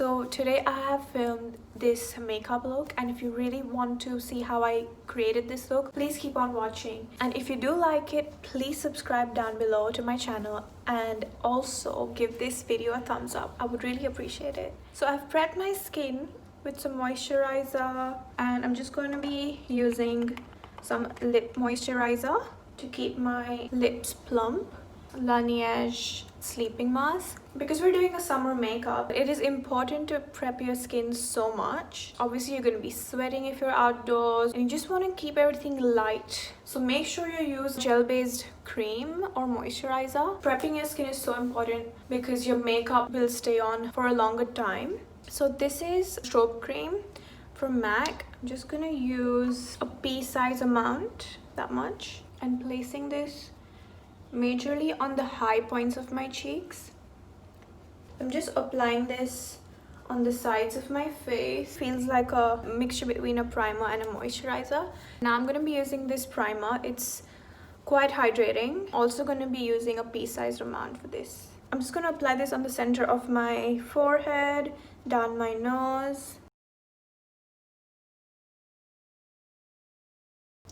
So today I have filmed this makeup look, and if you really want to see how I created this look, please keep on watching. And if you do like it, please subscribe down below to my channel and also give this video a thumbs up. I would really appreciate it. So I've prepped my skin with some moisturizer, and I'm just going to be using some lip moisturizer to keep my lips plump. Laniege sleeping mask. Because we're doing a summer makeup, it is important to prep your skin so much. Obviously you're going to be sweating if you're outdoors, and you just want to keep everything light, so make sure you use gel based cream or moisturizer. Prepping your skin is so important because your makeup will stay on for a longer time. So this is strobe cream from MAC. I'm just gonna use a pea size amount, that much, and placing this majorly on the high points of my cheeks. I'm just applying this on the sides of my face. Feels like a mixture between a primer and a moisturizer. Now I'm going to be using this primer. It's quite hydrating. Also going to be using a pea-sized amount for this. I'm just going to apply this on the center of my forehead, down my nose.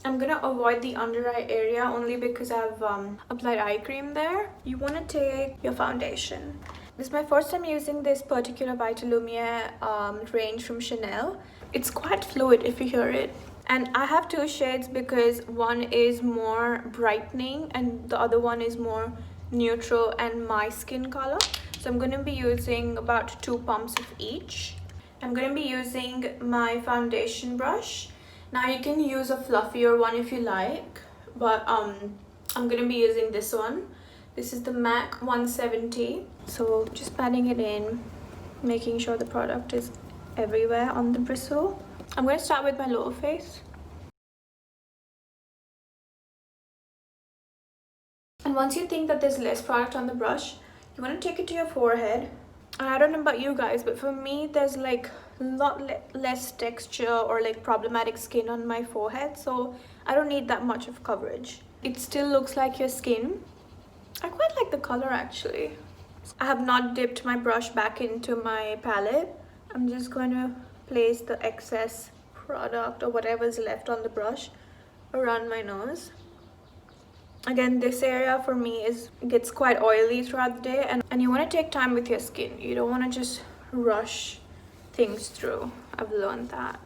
I'm gonna avoid the under eye area only because I've applied eye cream there. You want to take your foundation. This is my first time using this particular Vitalumiere range from Chanel. It's quite fluid if you hear it. And I have two shades because one is more brightening and the other one is more neutral and my skin color. So I'm going to be using about 2 pumps of each. I'm going to be using my foundation brush. Now you can use a fluffier one if you like, but I'm going to be using this one. This is the MAC 170. So just patting it in, making sure the product is everywhere on the bristle. I'm going to start with my lower face. And once you think that there's less product on the brush, you want to take it to your forehead. And I don't know about you guys, but for me there's like a lot less texture or like problematic skin on my forehead, so I don't need that much of coverage. It still looks like your skin. I quite like the color actually. I have not dipped my brush back into my palette. I'm just going to place the excess product or whatever's left on the brush around my nose. Again, this area for me gets quite oily throughout the day, and you want to take time with your skin. You don't want to just rush things through. I've learned that.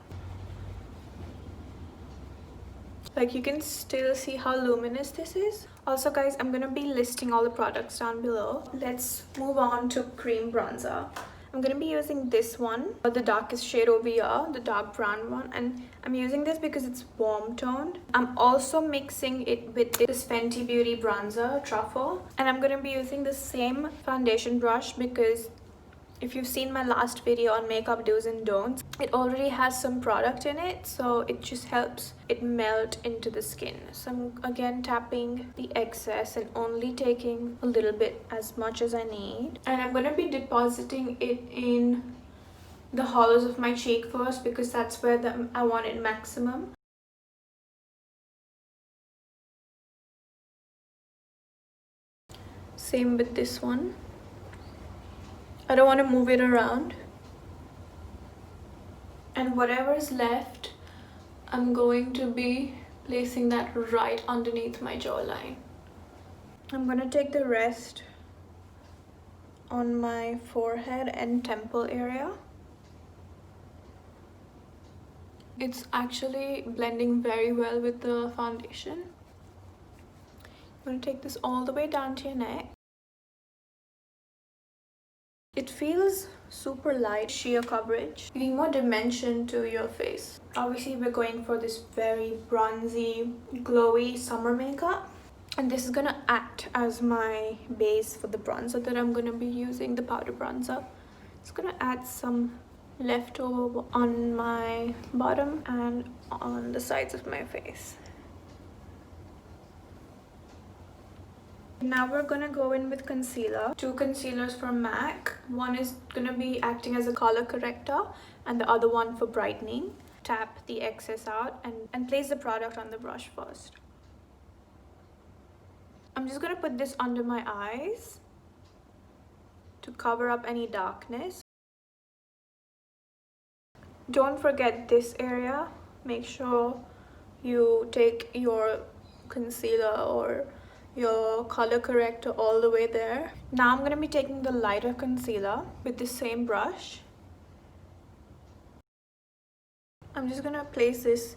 Like, you can still see how luminous this is. Also guys, I'm gonna be listing all the products down below. Let's move on to cream bronzer. I'm going to be using this one, the darkest shade over here, the dark brown one, and I'm using this because it's warm toned. I'm also mixing it with this Fenty Beauty bronzer, Truffle, and I'm going to be using the same foundation brush because if you've seen my last video on makeup do's and don'ts, it already has some product in it, so it just helps it melt into the skin. So I'm again tapping the excess and only taking a little bit, as much as I need. And I'm going to be depositing it in the hollows of my cheek first because that's where I want it maximum. Same with this one. I don't want to move it around. And whatever is left, I'm going to be placing that right underneath my jawline. I'm going to take the rest on my forehead and temple area. It's actually blending very well with the foundation. I'm going to take this all the way down to your neck. It feels super light, sheer coverage, giving more dimension to your face. Obviously, we're going for this very bronzy, glowy summer makeup. And this is gonna act as my base for the bronzer that I'm gonna be using, the powder bronzer. It's gonna add some leftover on my bottom and on the sides of my face. Now we're gonna go in with concealer. 2 concealers from MAC. One is gonna be acting as a color corrector and the other one for brightening. Tap the excess out and place the product on the brush first. I'm just gonna put this under my eyes to cover up any darkness. don't forget this area. Make sure you take your concealer or your color corrector all the way there. Now I'm going to be taking the lighter concealer with the same brush. I'm just going to place this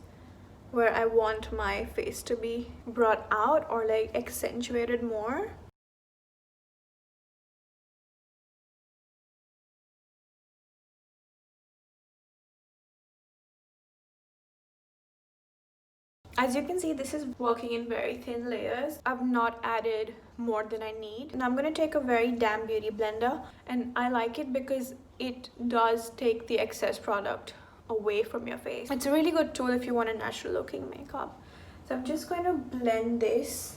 where I want my face to be brought out or like accentuated more. As you can see, this is working in very thin layers. I've not added more than I need. And I'm going to take a very damp beauty blender, and I like it because it does take the excess product away from your face. It's a really good tool if you want a natural looking makeup. So I'm just going to blend this.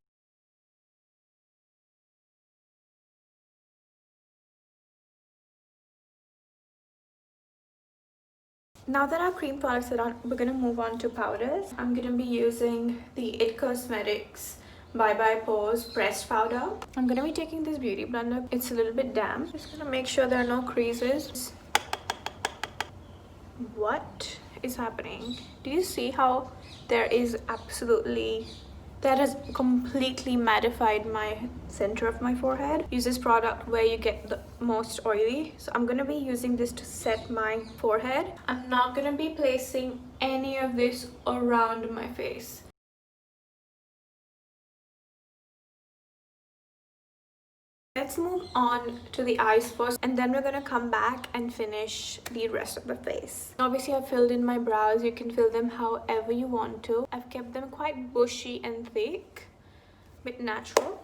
Now that our cream products are done, we're going to move on to powders. I'm going to be using the It Cosmetics Bye Bye Pores pressed powder. I'm going to be taking this beauty blender. It's a little bit damp. Just going to make sure there are no creases. What is happening? Do you see how there is absolutely... that has completely mattified my center of my forehead. Use this product where you get the most oily. So I'm going to be using this to set my forehead. I'm not going to be placing any of this around my face. Let's move on to the eyes first, and then we're going to come back and finish the rest of the face. Obviously, I've filled in my brows. You can fill them however you want to. I've kept them quite bushy and thick, bit natural.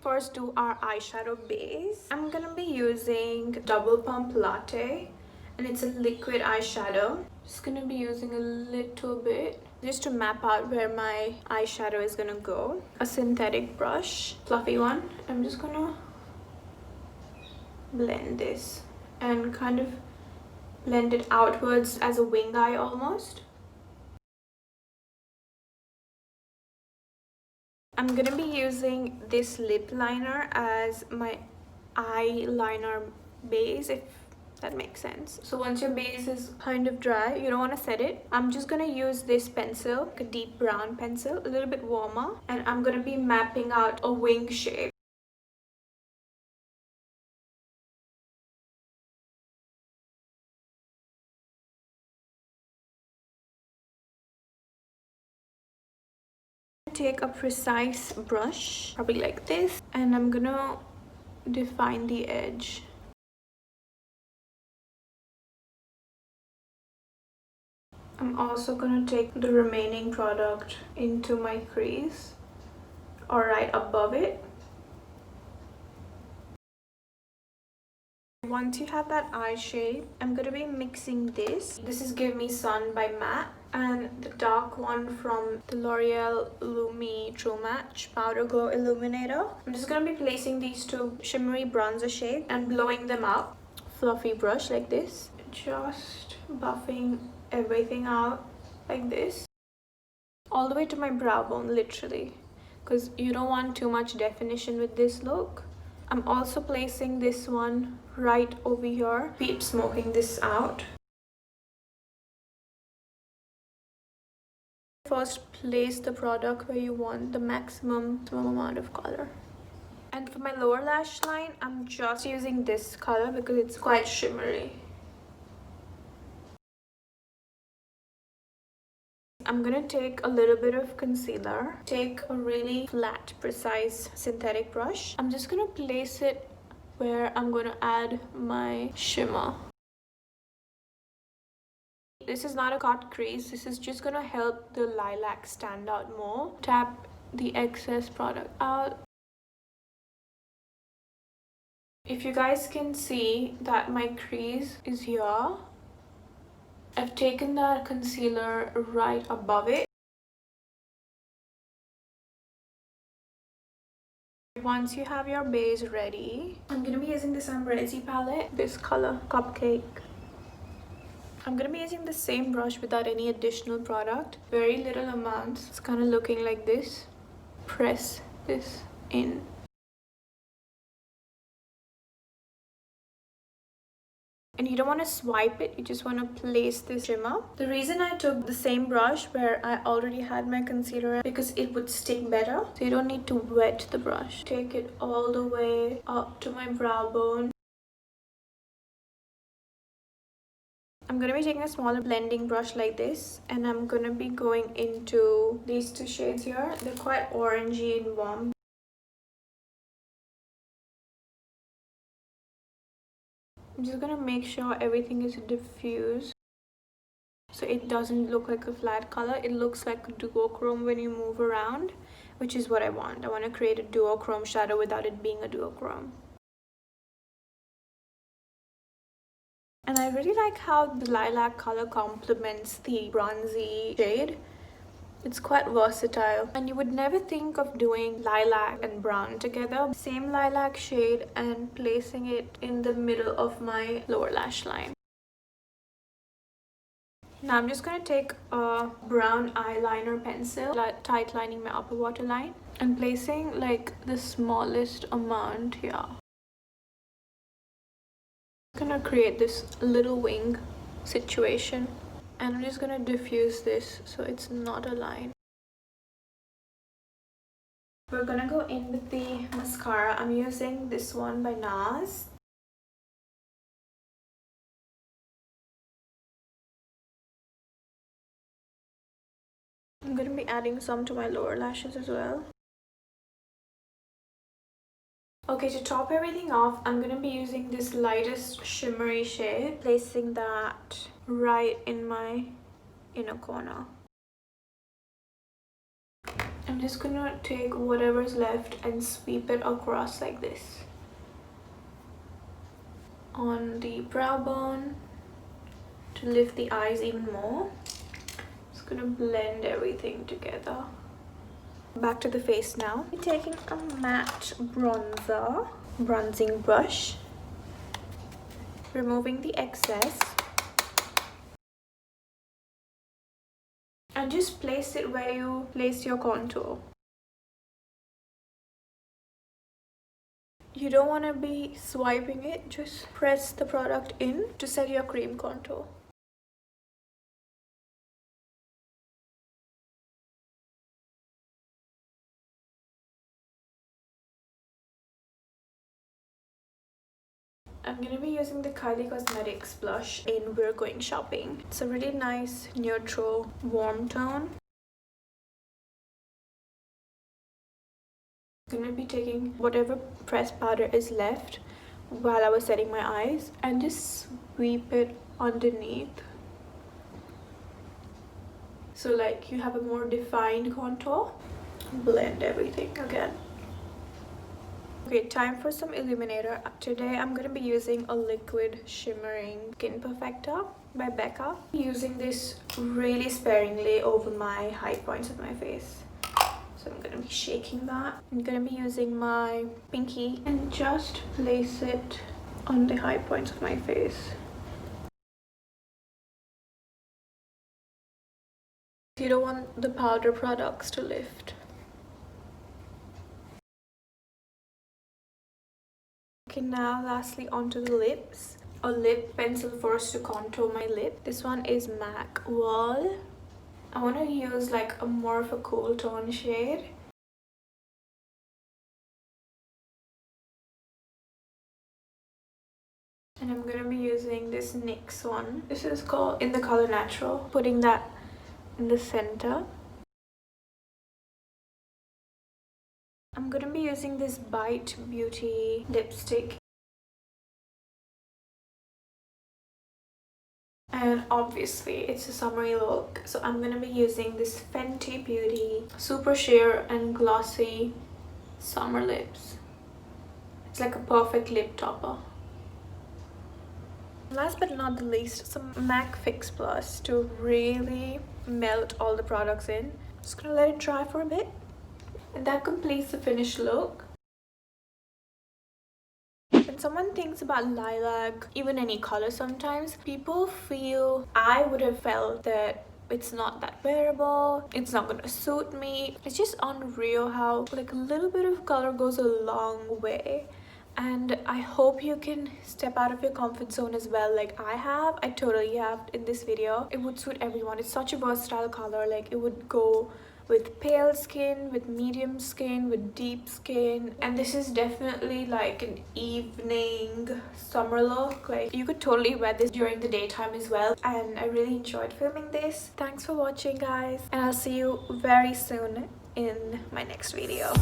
First, do our eyeshadow base. I'm going to be using Double Pump Latte, and it's a liquid eyeshadow. Just going to be using a little bit just to map out where my eyeshadow is going to go. A synthetic brush, fluffy one. I'm just going to blend this and kind of blend it outwards as a wing eye almost. I'm going to be using this lip liner as my eyeliner base, if that makes sense. So once your base is kind of dry, you don't want to set it. I'm just going to use this pencil, like a deep brown pencil, a little bit warmer, and I'm going to be mapping out a wing shape. Take a precise brush, probably like this, and I'm going to define the edge. I'm also going to take the remaining product into my crease or right above it. Once you have that eye shape, I'm going to be mixing this. This is Give Me Sun by MAC, and the dark one from the L'Oreal Lumi True Match Powder Glow Illuminator. I'm just going to be placing these two shimmery bronzer shades and blowing them out. Fluffy brush like this. Just buffing everything out like this. All the way to my brow bone, literally. Because you don't want too much definition with this look. I'm also placing this one right over here. Keep smoking this out. First, place the product where you want the maximum amount of color. And for my lower lash line, I'm just using this color because it's quite shimmery. I'm gonna take a little bit of concealer, take a really flat, precise synthetic brush. I'm just gonna place it where I'm gonna add my shimmer. This is not a cut crease, this is just gonna help the lilac stand out more. Tap the excess product out. If you guys can see that my crease is here, I've taken that concealer right above it. Once you have your base ready, I'm going to be using this Bronzy palette, this color Cupcake. I'm going to be using the same brush without any additional product, very little amounts. It's kind of looking like this. Press this in. And you don't want to swipe it, you just want to place this shimmer. The reason I took the same brush where I already had my concealer because it would stick better. So you don't need to wet the brush. Take it all the way up to my brow bone. I'm going to be taking a smaller blending brush like this, and I'm going to be going into these two shades here. They're quite orangey and warm. I'm just going to make sure everything is diffused so it doesn't look like a flat color. It looks like a duochrome when you move around, which is what I want. I want to create a duochrome shadow without it being a duochrome. And I really like how the lilac color complements the bronzy shade. It's quite versatile, and you would never think of doing lilac and brown together. Same lilac shade and placing it in the middle of my lower lash line. Now I'm just going to take a brown eyeliner pencil, tight lining my upper waterline, and placing like the smallest amount here. I'm going to create this little wing situation, and I'm just going to diffuse this so it's not a line. We're gonna go in with the mascara. I'm using this one by NARS. I'm gonna be adding some to my lower lashes as well. Okay, to top everything off, I'm gonna be using this lightest shimmery shade, placing that right in my inner corner. I'm just gonna take whatever's left and sweep it across like this. On the brow bone to lift the eyes even more. Just gonna blend everything together. Back to the face now. I'm taking a matte bronzing brush, removing the excess, and just place it where you place your contour. You don't want to be swiping it, just press the product in to set your cream contour. I'm going to be using the Kylie Cosmetics blush in We're Going Shopping. It's a really nice, neutral, warm tone. I'm going to be taking whatever pressed powder is left while I was setting my eyes and just sweep it underneath. So like you have a more defined contour. Blend everything again. Okay, time for some illuminator. Today I'm going to be using a liquid shimmering skin perfector by Becca. Using this really sparingly over my high points of my face. So I'm going to be shaking that. I'm going to be using my pinky and just place it on the high points of my face. You don't want the powder products to lift. Okay, now lastly onto the lips. A lip pencil first to contour my lip. This one is MAC Wall. I want to use like a more of a cool tone shade. And I'm going to be using this NYX one. This is called in the color Natural. Putting that in the center. I'm going to be using this Bite Beauty lipstick. And obviously it's a summery look, so I'm going to be using this Fenty Beauty Super Sheer and Glossy Summer Lips. It's like a perfect lip topper. Last but not the least, some MAC Fix Plus to really melt all the products in. Just gonna let it dry for a bit. And that completes the finished look. When someone thinks about lilac, even any color sometimes, people feel, I would have felt that it's not that wearable, it's not gonna suit me. It's just unreal how like a little bit of color goes a long way. and I hope you can step out of your comfort zone as well, like I have. I totally have in this video. It would suit everyone. It's such a versatile color. Like it would go with pale skin, with medium skin, with deep skin, and this is definitely like an evening summer look. Like you could totally wear this during the daytime as well, and I really enjoyed filming this. Thanks for watching, guys, and I'll see you very soon in my next video.